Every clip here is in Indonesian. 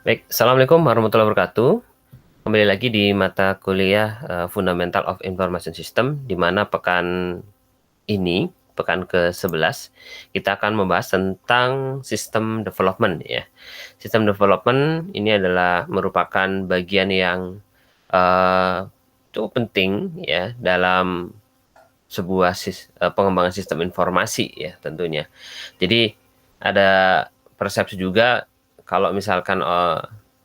Baik, Assalamualaikum warahmatullahi wabarakatuh. Kembali lagi di mata kuliah Fundamental of Information System, di mana pekan ini, pekan ke-11, kita akan membahas tentang sistem development ya. Sistem development ini adalah merupakan bagian yang uh, cukup penting ya dalam sebuah pengembangan sistem informasi ya tentunya. Jadi ada persepsi juga kalau misalkan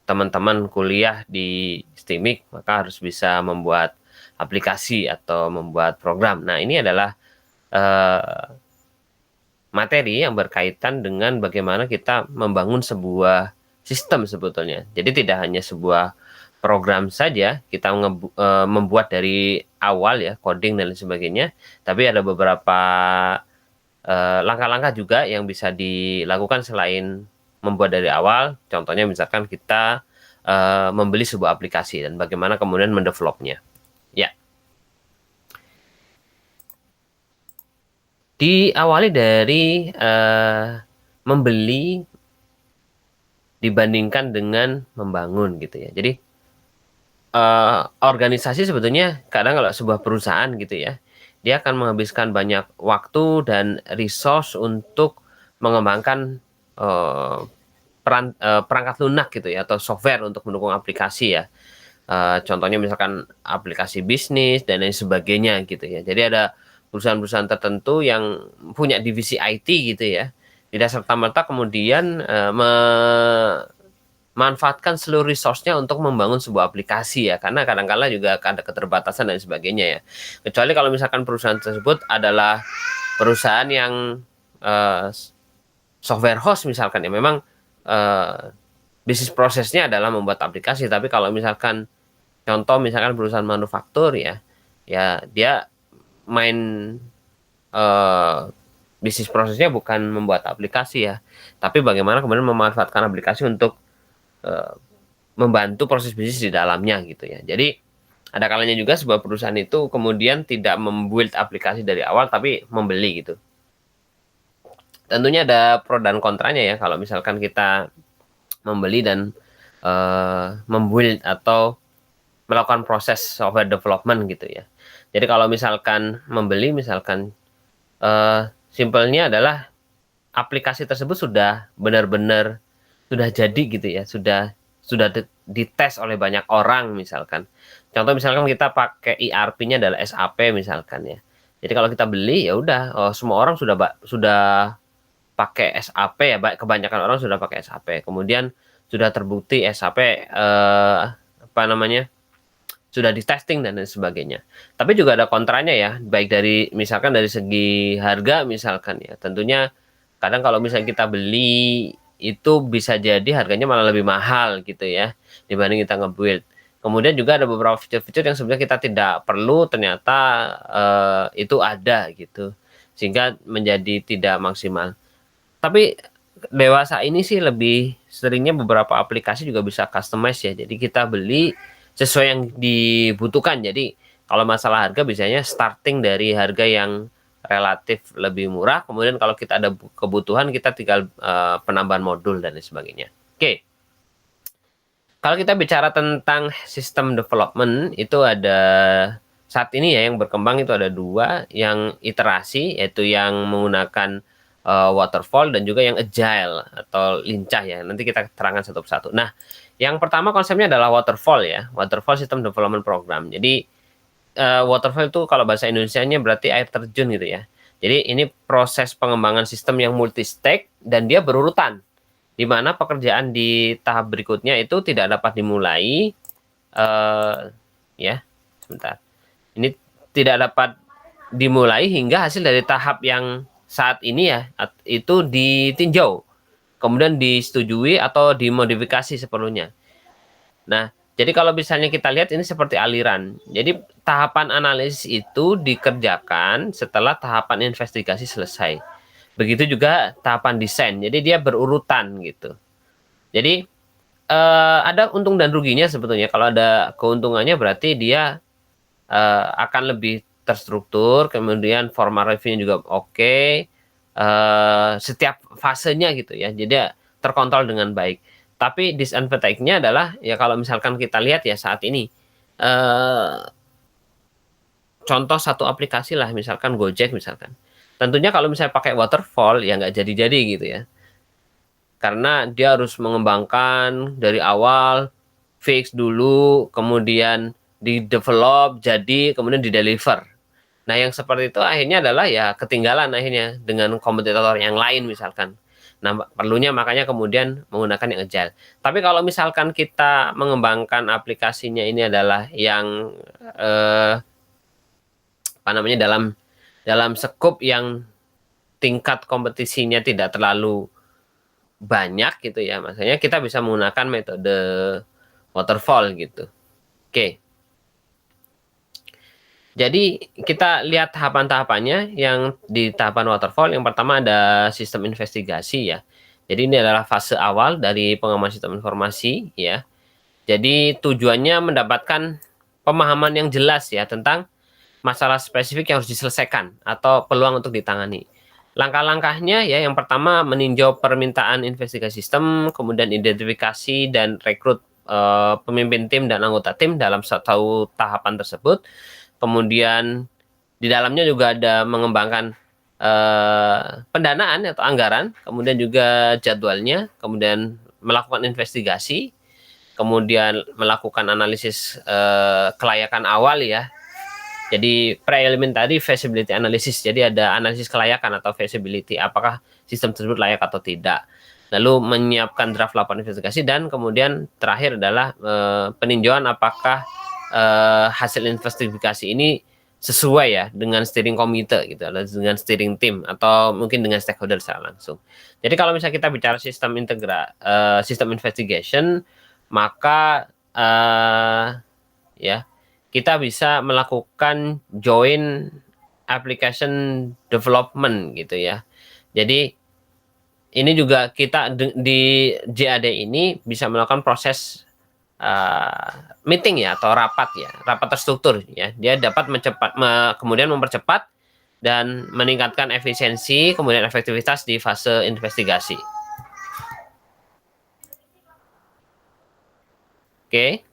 teman-teman kuliah di STIMIK maka harus bisa membuat aplikasi atau membuat program. Nah, ini adalah eh, materi yang berkaitan dengan bagaimana kita membangun sebuah sistem sebetulnya. Jadi tidak hanya sebuah program saja kita membuat dari awal ya, coding dan lain sebagainya, tapi ada beberapa langkah-langkah juga yang bisa dilakukan selain membuat dari awal. Contohnya misalkan kita membeli sebuah aplikasi dan bagaimana kemudian mendevelopnya. Ya, diawali dari membeli dibandingkan dengan membangun gitu ya. Jadi organisasi sebetulnya kadang kalau sebuah perusahaan gitu ya, dia akan menghabiskan banyak waktu dan resource untuk mengembangkan eh, perangkat lunak gitu ya atau software untuk mendukung aplikasi ya. Contohnya misalkan aplikasi bisnis dan lain sebagainya gitu ya. Jadi ada perusahaan-perusahaan tertentu yang punya divisi IT gitu ya. Tidak serta-merta kemudian manfaatkan seluruh resource-nya untuk membangun sebuah aplikasi ya, karena kadang-kala juga ada keterbatasan dan sebagainya ya. Kecuali kalau misalkan perusahaan tersebut adalah perusahaan yang uh, software house misalkan ya, memang uh, bisnis prosesnya adalah membuat aplikasi. Tapi kalau misalkan contoh misalkan perusahaan manufaktur ya, ya dia main uh, bisnis prosesnya bukan membuat aplikasi ya, tapi bagaimana kemudian memanfaatkan aplikasi untuk uh, membantu proses bisnis di dalamnya gitu ya. Jadi ada kalanya juga sebuah perusahaan itu kemudian tidak membuild aplikasi dari awal tapi membeli gitu. Tentunya ada pro dan kontranya ya kalau misalkan kita membeli dan membuild atau melakukan proses software development gitu ya. Jadi kalau misalkan membeli misalkan simpelnya adalah aplikasi tersebut sudah benar-benar sudah jadi gitu ya, sudah dites oleh banyak orang misalkan. Contoh misalkan kita pakai ERP-nya adalah SAP misalkan ya. Jadi kalau kita beli ya udah, oh, semua orang sudah pakai SAP ya, kebanyakan orang sudah pakai SAP. Kemudian sudah terbukti SAP apa namanya? Sudah di testing dan lain sebagainya. Tapi juga ada kontranya ya, baik dari misalkan dari segi harga misalkan ya. Tentunya kadang kalau misalnya kita beli itu bisa jadi harganya malah lebih mahal gitu ya dibanding kita nge-build. Kemudian juga ada beberapa fitur-fitur yang sebenarnya kita tidak perlu ternyata itu ada gitu. Sehingga menjadi tidak maksimal. Tapi dewasa ini sih lebih seringnya beberapa aplikasi juga bisa customize ya. Jadi kita beli sesuai yang dibutuhkan. Jadi kalau masalah harga biasanya starting dari harga yang relatif lebih murah. Kemudian kalau kita ada kebutuhan kita tinggal penambahan modul dan lain sebagainya. Oke. Kalau kita bicara tentang sistem development itu ada saat ini ya yang berkembang itu ada dua, yang iterasi yaitu yang menggunakan waterfall dan juga yang agile atau lincah ya. Nanti kita terangkan satu persatu. Nah, yang pertama konsepnya adalah waterfall ya, waterfall system development program. Jadi waterfall itu kalau bahasa Indonesianya berarti air terjun gitu ya. Jadi ini proses pengembangan sistem yang multi step dan dia berurutan di mana pekerjaan di tahap berikutnya itu tidak dapat dimulai ya sebentar ini tidak dapat dimulai hingga hasil dari tahap yang saat ini ya itu ditinjau kemudian disetujui atau dimodifikasi seperlunya. Nah, jadi kalau misalnya kita lihat ini seperti aliran. Jadi tahapan analisis itu dikerjakan setelah tahapan investigasi selesai. Begitu juga tahapan desain. Jadi dia berurutan gitu. Jadi ada untung dan ruginya sebetulnya. Kalau ada keuntungannya berarti dia akan lebih terstruktur, kemudian formal review-nya juga oke, setiap fasenya gitu ya. Jadi terkontrol dengan baik. Tapi disadvantage-nya adalah ya kalau misalkan kita lihat ya saat ini, eee, contoh satu aplikasi lah misalkan Gojek misalkan. Tentunya kalau misalnya pakai waterfall ya nggak jadi-jadi gitu ya. Karena dia harus mengembangkan dari awal, fix dulu, kemudian di-develop, jadi, kemudian di-deliver. Nah, yang seperti itu akhirnya adalah ya ketinggalan akhirnya dengan kompetitor yang lain misalkan. Nah, perlunya makanya kemudian menggunakan yang agile. Tapi kalau misalkan kita mengembangkan aplikasinya ini adalah yang, apa namanya, dalam sekup yang tingkat kompetisinya tidak terlalu banyak gitu ya, maksudnya kita bisa menggunakan metode waterfall gitu. Oke. Jadi kita lihat tahapan-tahapannya yang di tahapan waterfall yang pertama ada sistem investigasi ya. Jadi ini adalah fase awal dari pengembangan sistem informasi ya. Jadi tujuannya mendapatkan pemahaman yang jelas ya tentang masalah spesifik yang harus diselesaikan atau peluang untuk ditangani. Langkah-langkahnya ya yang pertama meninjau permintaan investigasi sistem, kemudian identifikasi dan rekrut pemimpin tim dan anggota tim dalam satu tahapan tersebut. Kemudian di dalamnya juga ada mengembangkan pendanaan atau anggaran, kemudian juga jadwalnya, kemudian melakukan investigasi, kemudian melakukan analisis kelayakan awal ya. Jadi pre-elementary feasibility analysis. Jadi ada analisis kelayakan atau feasibility, apakah sistem tersebut layak atau tidak. Lalu menyiapkan draft laporan investigasi dan kemudian terakhir adalah peninjauan apakah hasil investigasi ini sesuai ya dengan steering committee gitu, dengan steering team atau mungkin dengan stakeholder secara langsung. Jadi kalau misalnya kita bicara sistem investigation, maka ya kita bisa melakukan joint application development gitu ya. Jadi ini juga kita di JAD ini bisa melakukan proses meeting ya atau rapat terstruktur ya. Dia dapat kemudian mempercepat dan meningkatkan efisiensi kemudian efektivitas di fase investigasi. Oke.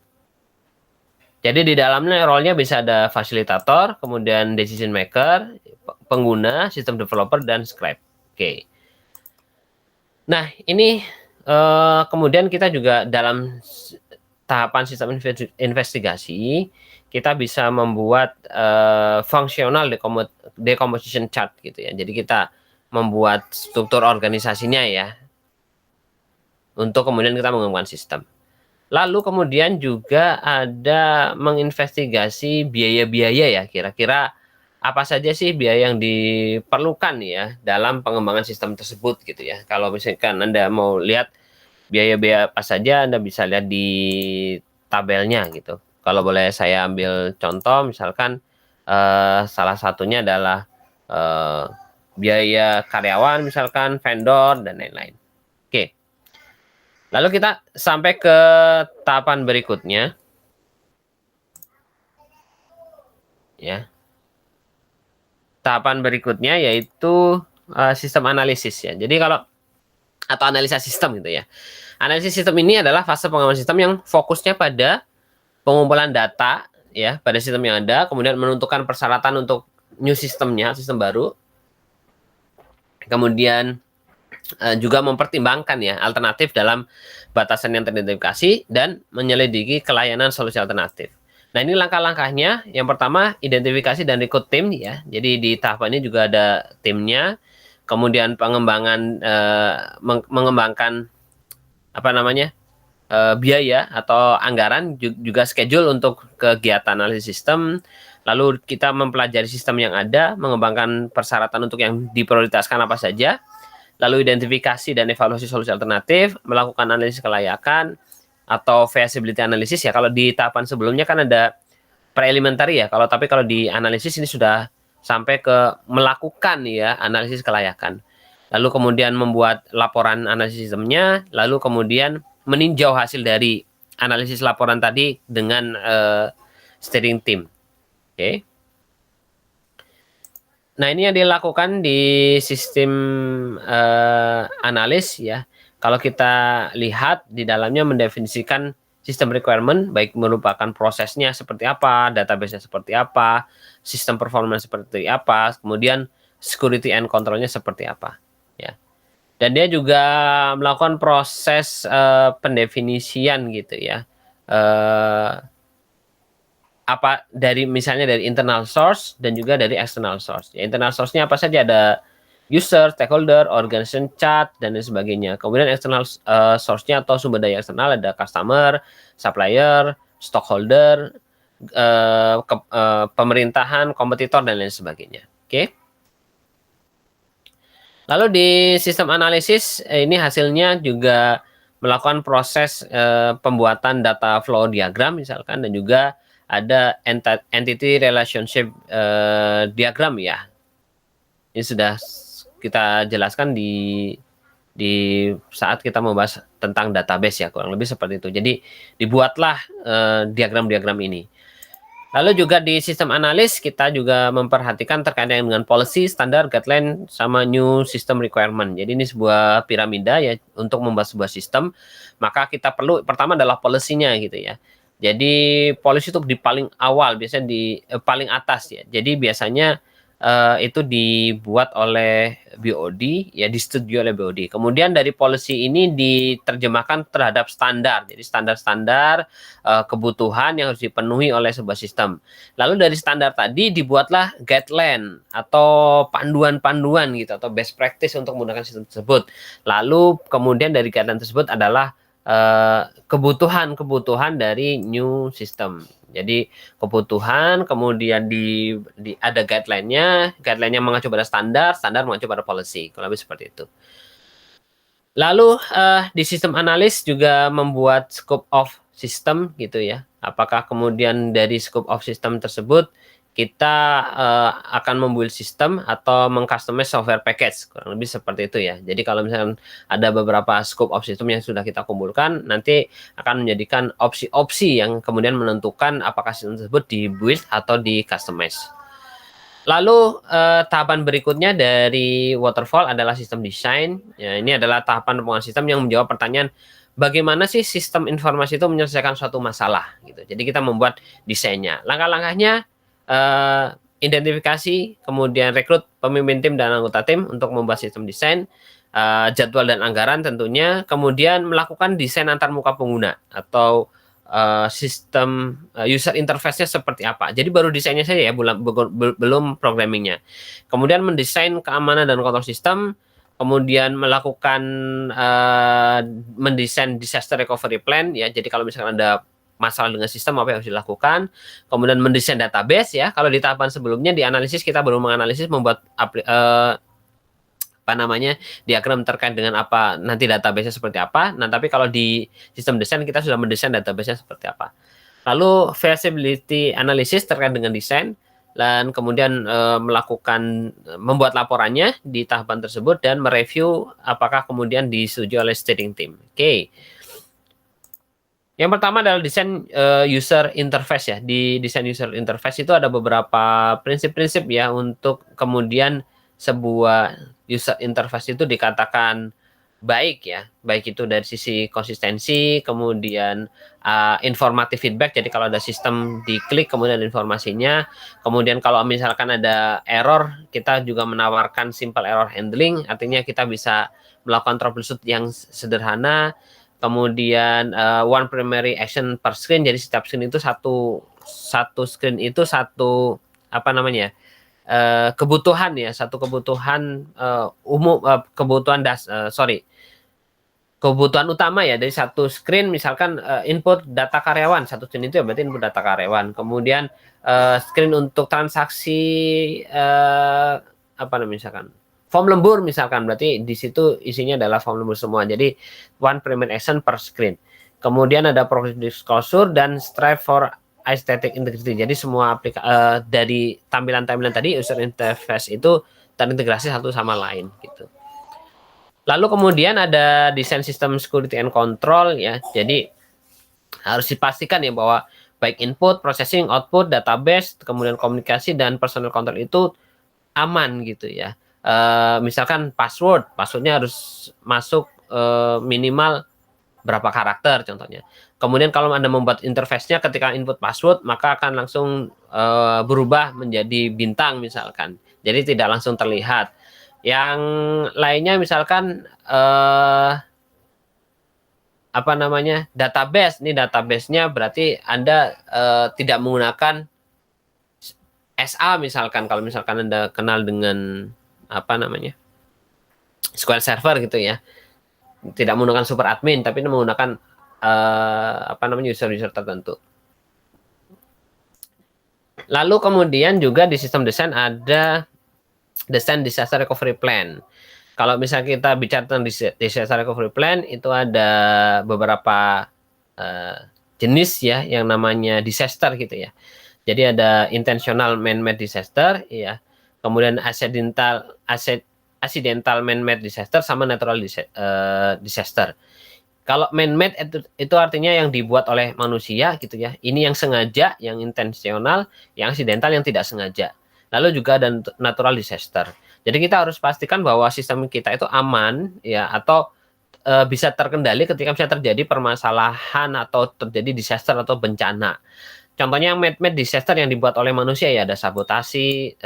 Jadi di dalamnya role-nya bisa ada fasilitator, kemudian decision maker, pengguna, sistem developer, dan scribe. Oke. Nah, ini kemudian kita juga dalam tahapan sistem investigasi, kita bisa membuat functional decomposition chart gitu ya. Jadi kita membuat struktur organisasinya ya, untuk kemudian kita mengembangkan sistem. Lalu kemudian juga ada menginvestigasi biaya-biaya ya, kira-kira apa saja sih biaya yang diperlukan ya dalam pengembangan sistem tersebut gitu ya. Kalau misalkan Anda mau lihat biaya-biaya apa saja, Anda bisa lihat di tabelnya gitu. Kalau boleh saya ambil contoh, misalkan salah satunya adalah biaya karyawan, misalkan vendor, dan lain-lain. Oke. Lalu kita sampai ke tahapan berikutnya. Ya. Tahapan berikutnya yaitu sistem analisis ya. Jadi kalau atau analisa sistem gitu ya. Analisis sistem ini adalah fase pengembangan sistem yang fokusnya pada pengumpulan data ya pada sistem yang ada, kemudian menentukan persyaratan untuk new sistemnya, sistem baru. Kemudian juga mempertimbangkan ya alternatif dalam batasan yang teridentifikasi dan menyelidiki kelayanan solusi alternatif. Nah, ini langkah-langkahnya. Yang pertama, identifikasi dan rekrut tim ya. Jadi di tahap ini juga ada timnya. Kemudian pengembangan mengembangkan apa namanya? Biaya atau anggaran, juga schedule untuk kegiatan analisis sistem. Lalu kita mempelajari sistem yang ada, mengembangkan persyaratan untuk yang diprioritaskan apa saja. Lalu identifikasi dan evaluasi solusi alternatif, melakukan analisis kelayakan atau feasibility analysis ya. Kalau di tahapan sebelumnya kan ada pre-elementary ya. Tapi kalau di analisis ini sudah sampai ke melakukan ya analisis kelayakan. Lalu kemudian membuat laporan analisis sistemnya, lalu kemudian meninjau hasil dari analisis laporan tadi dengan steering team. Oke. Nah, ini yang dilakukan di sistem analis ya. kalau kita lihat di dalamnya mendefinisikan sistem requirement, baik merupakan prosesnya seperti apa, database-nya seperti apa, sistem performance seperti apa, kemudian security and control-nya seperti apa, ya. Dan dia juga melakukan proses pendefinisian gitu ya, apa dari misalnya dari internal source dan juga dari external source. Ya, internal source-nya apa saja, ada user, stakeholder, organization chart dan lain sebagainya. Kemudian external source-nya atau sumber daya eksternal ada customer, supplier, stockholder, pemerintahan, kompetitor dan lain sebagainya. Oke. Lalu di sistem analisis ini hasilnya juga melakukan proses pembuatan data flow diagram misalkan, dan juga ada entity relationship diagram ya. Ini sudah kita jelaskan di saat kita membahas tentang database ya, kurang lebih seperti itu. Jadi dibuatlah diagram-diagram ini. Lalu juga di sistem analis kita juga memperhatikan terkait dengan policy, standar, guideline, sama new system requirement. Jadi ini sebuah piramida ya, untuk membahas sebuah sistem, maka kita perlu pertama adalah policy-nya gitu ya. Jadi policy itu di paling awal, biasanya di paling atas ya. Jadi biasanya itu dibuat oleh BOD ya, disetujui oleh BOD. Kemudian dari policy ini diterjemahkan terhadap standar. Jadi standar-standar kebutuhan yang harus dipenuhi oleh sebuah sistem. Lalu dari standar tadi dibuatlah guideline atau panduan-panduan gitu, atau best practice untuk menggunakan sistem tersebut. Lalu kemudian dari guideline tersebut adalah kebutuhan-kebutuhan dari new system. Jadi kebutuhan, kemudian ada guideline-nya mengacu pada standar, standar mengacu pada policy, kalau lebih seperti itu. Lalu di sistem analis juga membuat scope of system gitu ya. Apakah kemudian dari scope of system tersebut kita akan membuild sistem atau mengcustomize software package, kurang lebih seperti itu ya. Jadi kalau misalkan ada beberapa scope of system yang sudah kita kumpulkan, nanti akan menjadikan opsi-opsi yang kemudian menentukan apakah sistem tersebut di-build atau di-customize. Lalu tahapan berikutnya dari waterfall adalah sistem design. Ya, ini adalah tahapan pembangunan sistem yang menjawab pertanyaan bagaimana sih sistem informasi itu menyelesaikan suatu masalah gitu. Jadi kita membuat desainnya. Langkah-langkahnya identifikasi, kemudian rekrut pemimpin tim dan anggota tim untuk membuat sistem desain, jadwal dan anggaran tentunya, kemudian melakukan desain antar muka pengguna atau sistem user interface-nya seperti apa. Jadi baru desainnya saja ya, belum programmingnya. Kemudian mendesain keamanan dan kontrol sistem, kemudian melakukan mendesain disaster recovery plan ya. Jadi kalau misalkan ada masalah dengan sistem apa yang harus dilakukan, kemudian mendesain database ya. Kalau di tahapan sebelumnya di analisis kita baru menganalisis, membuat diagram terkait dengan apa nanti database-nya seperti apa. Nah, tapi kalau di sistem desain kita sudah mendesain database-nya seperti apa. Lalu feasibility analysis terkait dengan desain, dan kemudian membuat laporannya di tahapan tersebut dan mereview apakah kemudian disetujui oleh steering team. Oke. Yang pertama adalah desain user interface ya. Di desain user interface itu ada beberapa prinsip-prinsip ya untuk kemudian sebuah user interface itu dikatakan baik ya. Baik itu dari sisi konsistensi, kemudian informatif feedback. Jadi kalau ada sistem diklik kemudian ada informasinya. Kemudian kalau misalkan ada error, kita juga menawarkan simple error handling. Artinya kita bisa melakukan troubleshoot yang sederhana. Kemudian one primary action per screen, jadi setiap screen itu satu screen itu satu kebutuhan ya, satu kebutuhan umum, kebutuhan utama ya dari satu screen. Misalkan input data karyawan, satu screen itu ya berarti input data karyawan. Kemudian screen untuk transaksi misalkan form lembur misalkan, berarti di situ isinya adalah form lembur semua. Jadi one primary action per screen. Kemudian ada progressive disclosure dan strive for aesthetic integrity. Jadi semua dari tampilan-tampilan tadi user interface itu terintegrasi satu sama lain gitu. Lalu kemudian ada desain sistem security and control ya. Jadi harus dipastikan ya bahwa baik input, processing, output, database, kemudian komunikasi dan personal control itu aman gitu ya. Misalkan passwordnya harus masuk minimal berapa karakter contohnya. Kemudian kalau Anda membuat interface-nya ketika input password, maka akan langsung berubah menjadi bintang misalkan. Jadi tidak langsung terlihat. Yang lainnya misalkan apa namanya, database. Ini database-nya berarti Anda tidak menggunakan SA misalkan, kalau misalkan Anda kenal dengan apa namanya, SQL Server gitu ya. Tidak menggunakan super admin, tapi menggunakan apa namanya, user-user tertentu. Lalu kemudian juga di sistem desain ada desain disaster recovery plan. Kalau misalnya kita bicara tentang disaster recovery plan, itu ada beberapa jenis ya yang namanya disaster gitu ya. Jadi ada intentional man-made disaster ya. Kemudian accidental man-made disaster sama natural disaster. Kalau man-made itu artinya yang dibuat oleh manusia gitu ya. Ini yang sengaja, yang intensional, yang accidental, yang tidak sengaja. Lalu juga ada natural disaster. Jadi kita harus pastikan bahwa sistem kita itu aman ya, atau bisa terkendali ketika misalnya terjadi permasalahan atau terjadi disaster atau bencana. Contohnya yang man-made disaster yang dibuat oleh manusia ya, ada sabotase,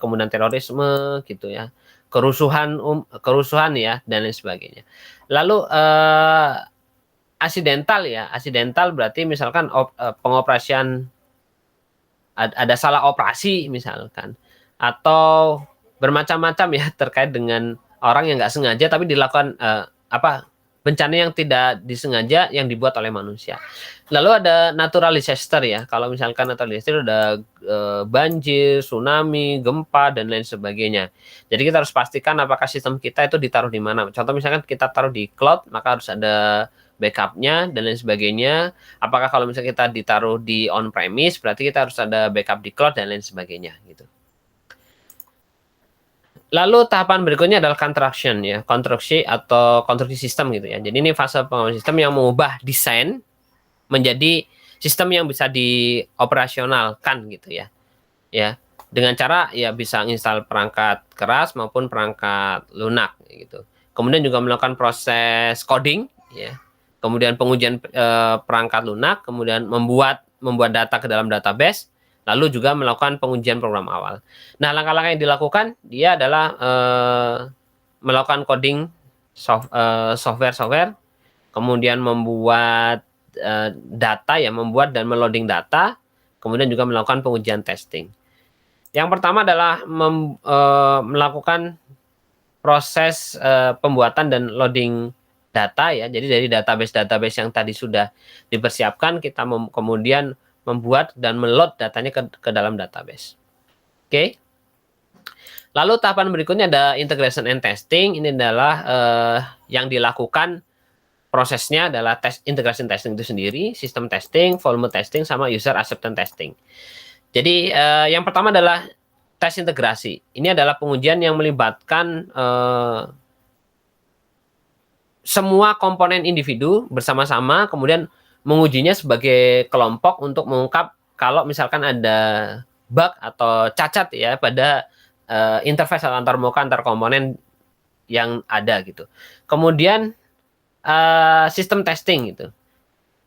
kemudian terorisme gitu ya, kerusuhan ya, dan lain sebagainya. Lalu accidental berarti misalkan pengoperasian ada salah operasi misalkan, atau bermacam-macam ya terkait dengan orang yang nggak sengaja tapi dilakukan bencana yang tidak disengaja yang dibuat oleh manusia. Lalu ada natural disaster ya. Kalau misalkan natural disaster ada banjir, tsunami, gempa dan lain sebagainya. Jadi kita harus pastikan apakah sistem kita itu ditaruh di mana. Contoh misalkan kita taruh di cloud, maka harus ada backupnya dan lain sebagainya. Apakah kalau misalnya kita ditaruh di on premise, berarti kita harus ada backup di cloud dan lain sebagainya gitu. Lalu tahapan berikutnya adalah construction ya, konstruksi atau konstruksi sistem gitu ya. Jadi ini fase pengembangan sistem yang mengubah desain menjadi sistem yang bisa dioperasionalkan gitu ya. Ya, dengan cara ya bisa install perangkat keras maupun perangkat lunak gitu. Kemudian juga melakukan proses coding ya. Kemudian pengujian perangkat lunak, kemudian membuat data ke dalam database, lalu juga melakukan pengujian program awal. Nah, langkah-langkah yang dilakukan dia adalah melakukan coding software, kemudian membuat data ya, membuat dan meloading data, kemudian juga melakukan pengujian testing. Yang pertama adalah melakukan proses pembuatan dan loading data ya. Jadi dari database yang tadi sudah dipersiapkan, kita kemudian membuat dan meload datanya ke dalam database. Oke. Lalu tahapan berikutnya ada integration and testing. Ini adalah yang dilakukan prosesnya adalah integration testing itu sendiri, sistem testing, volume testing, sama user acceptance testing. Jadi yang pertama adalah tes integrasi. Ini adalah pengujian yang melibatkan semua komponen individu bersama-sama, kemudian mengujinya sebagai kelompok untuk mengungkap kalau misalkan ada bug atau cacat ya pada interface antar komponen yang ada gitu. Kemudian sistem testing gitu.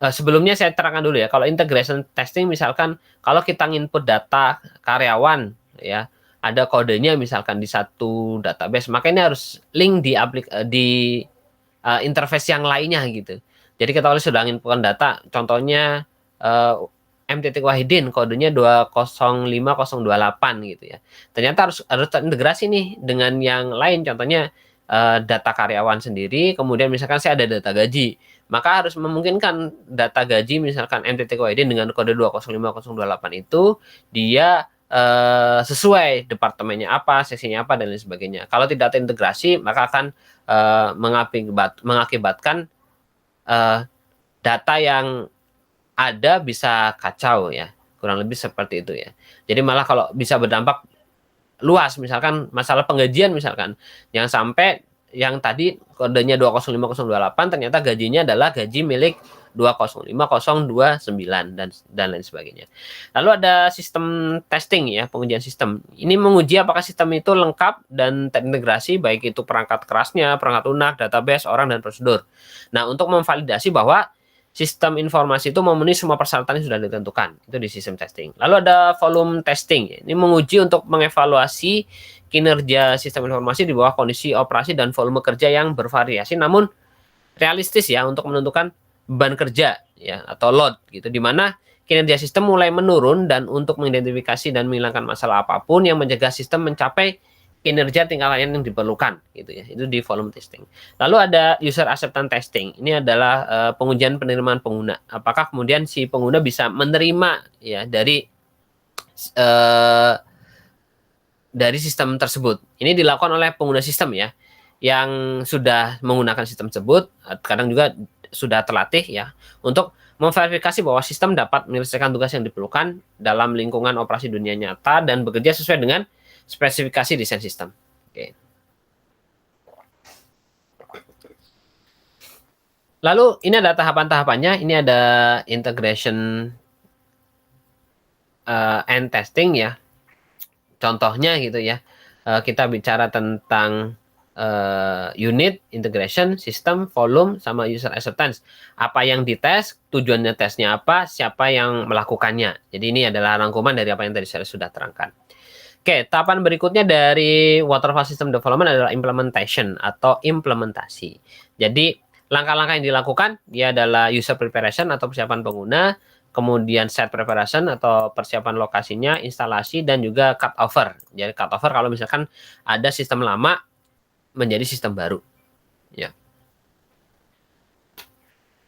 Sebelumnya saya terangkan dulu ya, kalau integration testing misalkan kalau kita input data karyawan ya, ada kodenya misalkan di satu database, maka ini harus link di interface yang lainnya gitu. Jadi kita kalau sudah inputkan data, contohnya MTT Wahidin kodenya 205028 gitu ya. Ternyata harus terintegrasi nih dengan yang lain, contohnya data karyawan sendiri, kemudian misalkan saya ada data gaji, maka harus memungkinkan data gaji misalkan MTT Wahidin dengan kode 205028 itu dia sesuai departemennya apa, seksinya apa dan lain sebagainya. Kalau tidak terintegrasi, maka akan mengakibatkan data yang ada bisa kacau ya, kurang lebih seperti itu ya. Jadi malah kalau bisa berdampak luas, misalkan masalah penggajian misalkan, jangan sampai yang tadi kodenya 205028 ternyata gajinya adalah gaji milik 205029 dan lain sebagainya. Lalu ada sistem testing ya, pengujian sistem. Ini menguji apakah sistem itu lengkap dan terintegrasi, baik itu perangkat kerasnya, perangkat lunak, database, orang, dan prosedur. Nah, untuk memvalidasi bahwa sistem informasi itu memenuhi semua persyaratan yang sudah ditentukan. Itu di sistem testing. Lalu ada volume testing. Ini menguji untuk mengevaluasi kinerja sistem informasi di bawah kondisi operasi dan volume kerja yang bervariasi namun realistis ya untuk menentukan beban kerja ya atau load gitu, di mana kinerja sistem mulai menurun dan untuk mengidentifikasi dan menghilangkan masalah apapun yang mencegah sistem mencapai kinerja tingkat layanan yang diperlukan gitu ya. Itu di volume testing. Lalu ada user acceptance testing. Ini adalah pengujian penerimaan pengguna. Apakah kemudian si pengguna bisa menerima ya dari sistem tersebut. Ini dilakukan oleh pengguna sistem ya yang sudah menggunakan sistem tersebut, kadang juga sudah terlatih ya untuk memverifikasi bahwa sistem dapat menyelesaikan tugas yang diperlukan dalam lingkungan operasi dunia nyata dan bekerja sesuai dengan spesifikasi desain sistem. Oke. Lalu ini ada tahapan-tahapannya. Ini ada integration and testing ya. Contohnya gitu ya. Kita bicara tentang unit, integration, sistem, volume, sama user acceptance. Apa yang dites, tujuannya tesnya apa, siapa yang melakukannya. Jadi ini adalah rangkuman dari apa yang tadi saya sudah terangkan. Oke, tahapan berikutnya dari waterfall system development adalah implementation atau implementasi. Jadi langkah-langkah yang dilakukan dia adalah user preparation atau persiapan pengguna, kemudian set preparation atau persiapan lokasinya, instalasi, dan juga cut over. Jadi cut over kalau misalkan ada sistem lama menjadi sistem baru ya.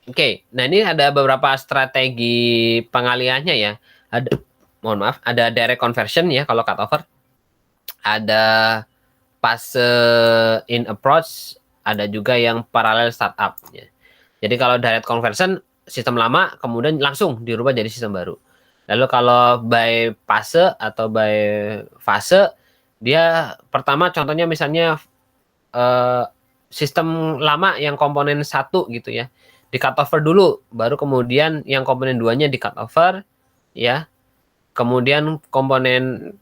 Oke, nah ini ada beberapa strategi pengalihannya ya. Ada direct conversion ya kalau cut over, ada fase in approach, ada juga yang parallel startup ya. Jadi kalau direct conversion sistem lama kemudian langsung dirubah jadi sistem baru. Lalu kalau by fase atau by fase, dia pertama contohnya misalnya sistem lama yang komponen 1 gitu ya, di cut over dulu, baru kemudian yang komponen 2-nya di cut over ya. Kemudian komponen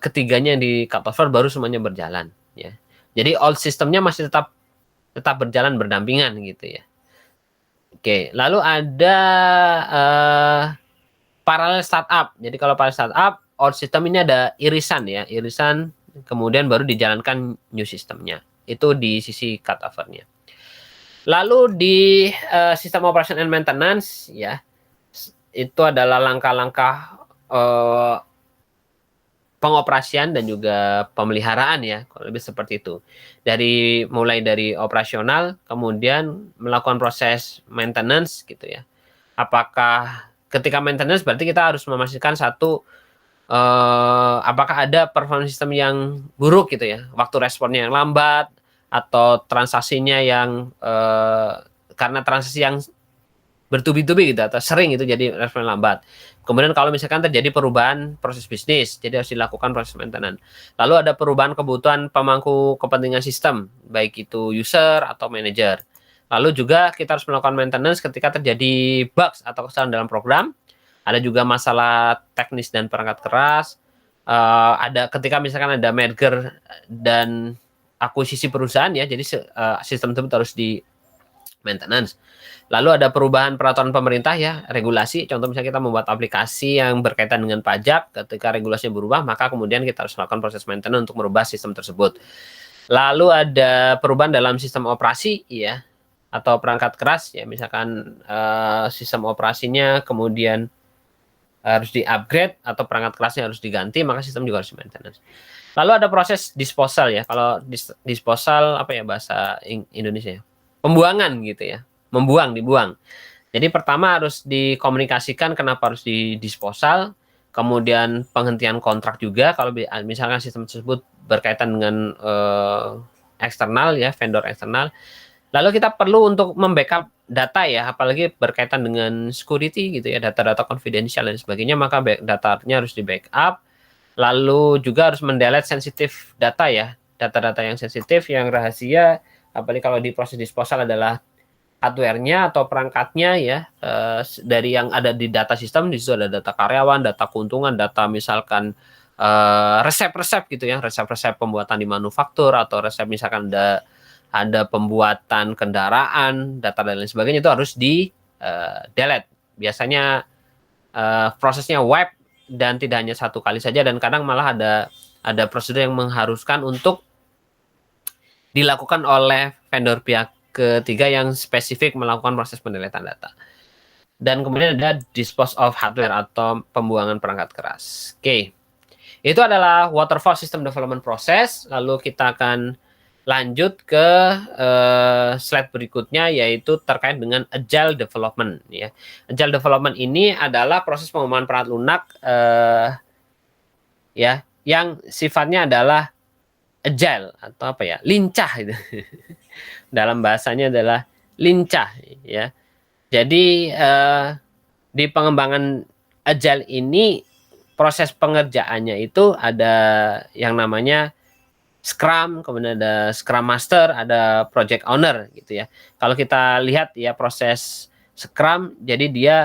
ketiganya di cut over, baru semuanya berjalan ya. Jadi old sistemnya masih tetap berjalan berdampingan gitu ya. Oke, lalu ada parallel startup. Jadi kalau parallel startup, old system ini ada irisan ya, irisan kemudian baru dijalankan new sistemnya. Itu di sisi cut over-nya. Lalu di sistem operation and maintenance ya, itu adalah langkah-langkah pengoperasian dan juga pemeliharaan ya, kalau lebih seperti itu. Mulai dari operasional, kemudian melakukan proses maintenance gitu ya. Apakah ketika maintenance berarti kita harus memastikan satu, apakah ada performance system yang buruk gitu ya, waktu responnya yang lambat, atau transaksinya yang karena transaksi yang bertubi-tubi gitu atau sering itu jadi respon lambat. Kemudian kalau misalkan terjadi perubahan proses bisnis, jadi harus dilakukan proses maintenance. Lalu ada perubahan kebutuhan pemangku kepentingan sistem, baik itu user atau manager. Lalu juga kita harus melakukan maintenance ketika terjadi bugs atau kesalahan dalam program. Ada juga masalah teknis dan perangkat keras. Ada ketika misalkan ada merger dan akuisisi perusahaan ya, jadi sistem tersebut harus di maintenance. Lalu ada perubahan peraturan pemerintah ya, regulasi. Contoh misalnya kita membuat aplikasi yang berkaitan dengan pajak, ketika regulasinya berubah, maka kemudian kita harus melakukan proses maintenance untuk merubah sistem tersebut. Lalu ada perubahan dalam sistem operasi ya, atau perangkat keras ya, misalkan sistem operasinya kemudian harus di-upgrade atau perangkat kerasnya harus diganti, maka sistem juga harus di-maintenance. Lalu ada proses disposal ya. Kalau disposal apa ya bahasa Indonesia? Pembuangan gitu ya. Dibuang. Jadi pertama harus dikomunikasikan kenapa harus di-disposal, kemudian penghentian kontrak juga kalau misalkan sistem tersebut berkaitan dengan eksternal ya, vendor eksternal. Lalu kita perlu untuk membackup data ya, apalagi berkaitan dengan security gitu ya, data-data confidential dan sebagainya, maka datanya harus di backup. Lalu juga harus mendelete sensitif data ya, data-data yang sensitif, yang rahasia, apalagi kalau di proses disposal adalah hardware-nya atau perangkatnya ya, dari yang ada di data sistem, di situ ada data karyawan, data keuntungan, data misalkan resep-resep gitu ya, resep-resep pembuatan di manufaktur atau resep misalkan ada pembuatan kendaraan, data dan lain sebagainya, itu harus di delete. Biasanya prosesnya web dan tidak hanya satu kali saja, dan kadang malah ada prosedur yang mengharuskan untuk dilakukan oleh vendor pihak ketiga yang spesifik melakukan proses pendeletan data. Dan kemudian ada dispose of hardware atau pembuangan perangkat keras. Oke, itu adalah waterfall system development process. Lalu kita akan lanjut ke slide berikutnya, yaitu terkait dengan agile development. Ya, agile development ini adalah proses pengembangan perangkat lunak ya, yang sifatnya adalah agile atau apa ya, lincah gitu. Dalam bahasanya adalah lincah ya. Jadi di pengembangan agile ini proses pengerjaannya itu ada yang namanya Scrum, kemudian ada Scrum Master, ada Project Owner gitu ya. Kalau kita lihat ya proses Scrum, jadi dia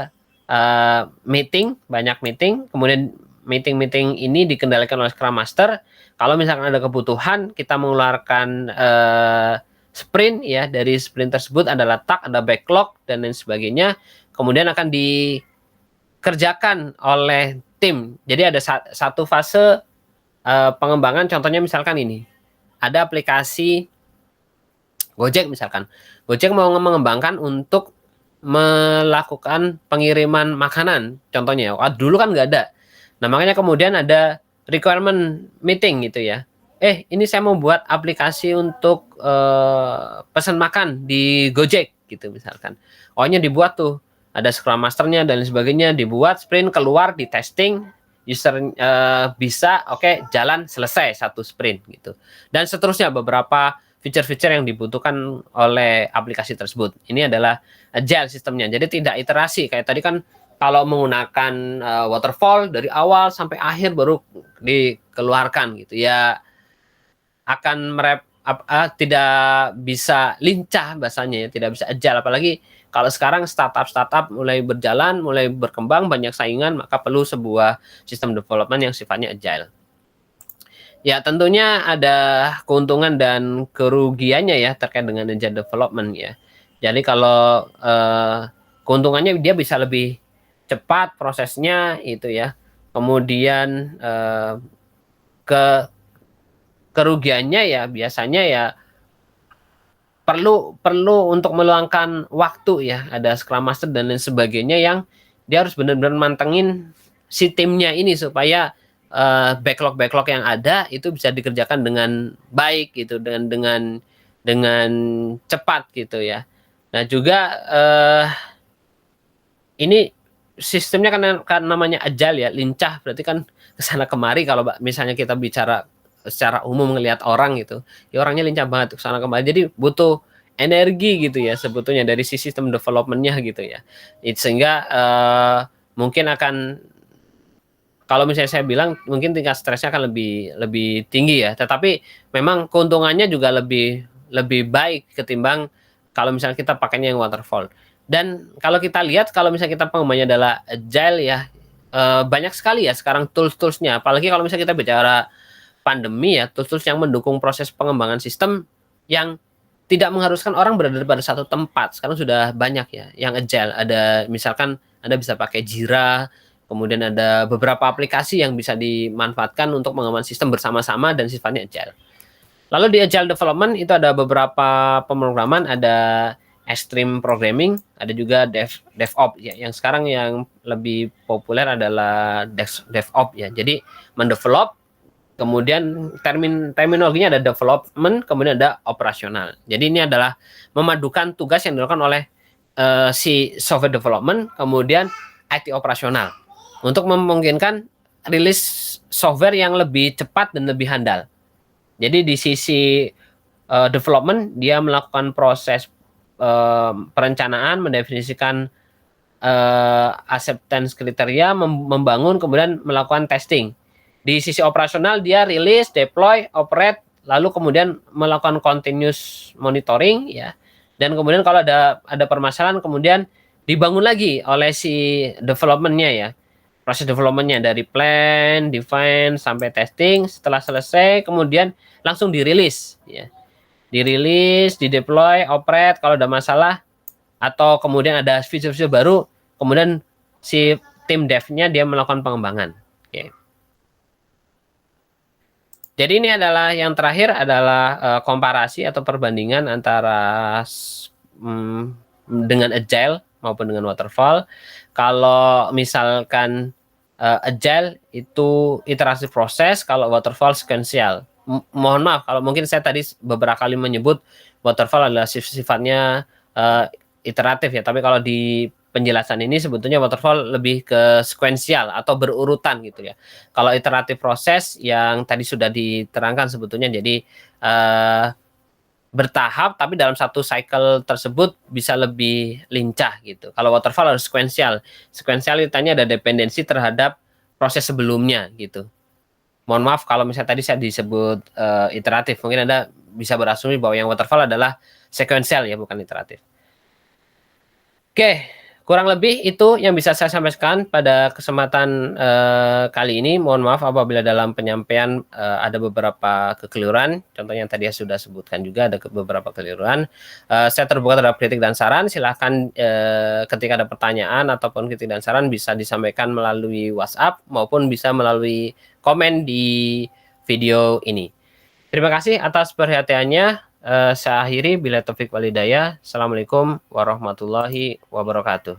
banyak meeting, kemudian meeting ini dikendalikan oleh Scrum Master. Kalau misalkan ada kebutuhan, kita mengeluarkan sprint ya, dari sprint tersebut ada letak, ada backlog dan lain sebagainya. Kemudian akan dikerjakan oleh tim. Jadi ada satu fase pengembangan, contohnya misalkan ini, ada aplikasi Gojek misalkan. Gojek mau mengembangkan untuk melakukan pengiriman makanan, contohnya. Dulu kan nggak ada. Nah, makanya kemudian ada requirement meeting gitu ya. Ini saya mau buat aplikasi untuk pesan makan di Gojek gitu misalkan. Ohnya dibuat tuh, ada Scrum Masternya dan lain sebagainya, dibuat, sprint, keluar, di testing, user bisa, oke, jalan, selesai satu sprint gitu. Dan seterusnya beberapa feature-feature yang dibutuhkan oleh aplikasi tersebut. Ini adalah agile sistemnya. Jadi tidak iterasi kayak tadi kan, kalau menggunakan waterfall dari awal sampai akhir baru dikeluarkan gitu ya, akan tidak bisa lincah bahasanya ya, tidak bisa agile. Apalagi kalau sekarang startup mulai berjalan, mulai berkembang, banyak saingan, maka perlu sebuah sistem development yang sifatnya agile. Ya, tentunya ada keuntungan dan kerugiannya ya terkait dengan agile development ya. Jadi kalau keuntungannya, dia bisa lebih cepat prosesnya itu ya. Kemudian kerugiannya ya biasanya ya perlu untuk meluangkan waktu ya, ada Scrum Master dan lain sebagainya yang dia harus benar-benar mantengin si timnya ini supaya backlog yang ada itu bisa dikerjakan dengan baik gitu, dengan cepat gitu ya. Nah juga ini sistemnya kan namanya agile ya, lincah, berarti kan kesana kemari. Kalau misalnya kita bicara secara umum ngelihat orang gitu, ya orangnya lincah banget kesana kemari, jadi butuh energi gitu ya sebetulnya dari si sistem development-nya gitu ya. Sehingga mungkin akan, kalau misalnya saya bilang mungkin tingkat stresnya akan lebih tinggi ya, tetapi memang keuntungannya juga lebih baik ketimbang kalau misalnya kita pakainya yang waterfall. Dan kalau kita lihat, kalau misalnya kita pengembangannya adalah agile ya, banyak sekali ya sekarang tools-toolsnya, apalagi kalau misalnya kita bicara pandemi ya, tools-tools yang mendukung proses pengembangan sistem yang tidak mengharuskan orang berada pada satu tempat. Sekarang sudah banyak ya yang agile. Ada misalkan Anda bisa pakai Jira, kemudian ada beberapa aplikasi yang bisa dimanfaatkan untuk mengembangkan sistem bersama-sama dan sifatnya agile. Lalu di agile development itu ada beberapa pemrograman, ada extreme programming, ada juga DevOps ya. Yang sekarang yang lebih populer adalah DevOps ya. Jadi mendevelop, kemudian terminologinya ada development, kemudian ada operasional. Jadi ini adalah memadukan tugas yang dilakukan oleh si software development, kemudian IT operasional untuk memungkinkan rilis software yang lebih cepat dan lebih handal. Jadi di sisi development, dia melakukan proses perencanaan, mendefinisikan acceptance kriteria, membangun, kemudian melakukan testing. Di sisi operasional dia rilis, deploy, operate, lalu kemudian melakukan continuous monitoring ya. Dan kemudian kalau ada permasalahan kemudian dibangun lagi oleh si development-nya ya. Proses development-nya dari plan, define sampai testing, setelah selesai kemudian langsung dirilis ya. Dirilis, dideploy, operate kalau ada masalah atau kemudian ada feature-feature baru, kemudian si tim dev-nya dia melakukan pengembangan. Oke. Jadi ini adalah yang terakhir adalah komparasi atau perbandingan antara dengan agile maupun dengan waterfall. Kalau misalkan agile itu iterasi proses, kalau waterfall sequential. Mohon maaf kalau mungkin saya tadi beberapa kali menyebut waterfall adalah sifatnya iteratif ya, tapi kalau di penjelasan ini sebetulnya waterfall lebih ke sequential atau berurutan gitu ya. Kalau iteratif proses yang tadi sudah diterangkan sebetulnya jadi bertahap tapi dalam satu cycle tersebut bisa lebih lincah gitu. Kalau waterfall harus sequential. Sequential ditanya ada dependensi terhadap proses sebelumnya gitu. Mohon maaf kalau misalnya tadi saya disebut iteratif, mungkin Anda bisa berasumsi bahwa yang waterfall adalah sequential ya, bukan iteratif. Oke, kurang lebih itu yang bisa saya sampaikan pada kesempatan kali ini. Mohon maaf apabila dalam penyampaian ada beberapa kekeliruan. Contohnya yang tadi saya sudah sebutkan juga ada beberapa kekeliruan. Saya terbuka terhadap kritik dan saran. Silahkan ketika ada pertanyaan ataupun kritik dan saran bisa disampaikan melalui WhatsApp maupun bisa melalui komen di video ini. Terima kasih atas perhatiannya. Saya akhiri bila taufik walhidayah. Assalamualaikum warahmatullahi wabarakatuh.